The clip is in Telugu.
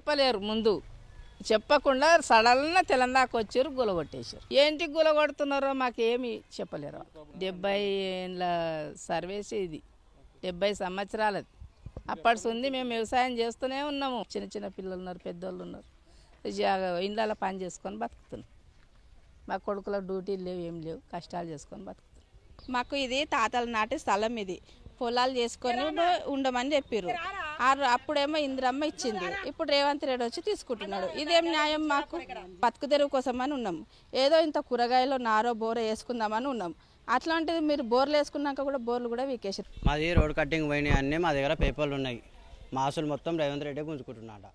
చెప్పలేరు ముందు చెప్పకుండా సడల్న తెలంగాణకు వచ్చారు గులగొట్టేశారు. ఏంటి గులగొడుతున్నారో మాకేమి చెప్పలేరు. 70 ఏళ్ళ సర్వీస్ ఇది, 70 సంవత్సరాలది. అప్పటి ఉంది మేము వ్యవసాయం చేస్తూనే ఉన్నాము. చిన్న చిన్న పిల్లలు ఉన్నారు, పెద్దోళ్ళు ఉన్నారు, ఇండ్ల పని చేసుకొని బతుకుతున్నాం. మా కొడుకుల డ్యూటీలు లేవు, ఏం లేవు, కష్టాలు చేసుకొని బతుకుతున్నాం. మాకు ఇది తాతల నాటి స్థలం, ఇది పొలాలు చేసుకొని ఉండమని చెప్పారు. అప్పుడేమో ఇందిరమ్మ ఇచ్చింది, ఇప్పుడు రేవంత్ రెడ్డి వచ్చి తీసుకుంటున్నాడు. ఇదేం న్యాయం? మాకు బతుకు తెరువు కోసం అని ఉన్నాం, ఏదో ఇంత కూరగాయలు నారో బోర వేసుకుందామని ఉన్నాం. అట్లాంటిది మీరు బోర్లు వేసుకున్నాక కూడా బోర్లు కూడా వీకేసారు. మాది రోడ్ కట్టింగ్ పోయినాయి అన్నీ, మా దగ్గర పేపర్లు ఉన్నాయి. మాసులు మొత్తం రేవంత్ రెడ్డి గుంజుకుంటున్నాడ.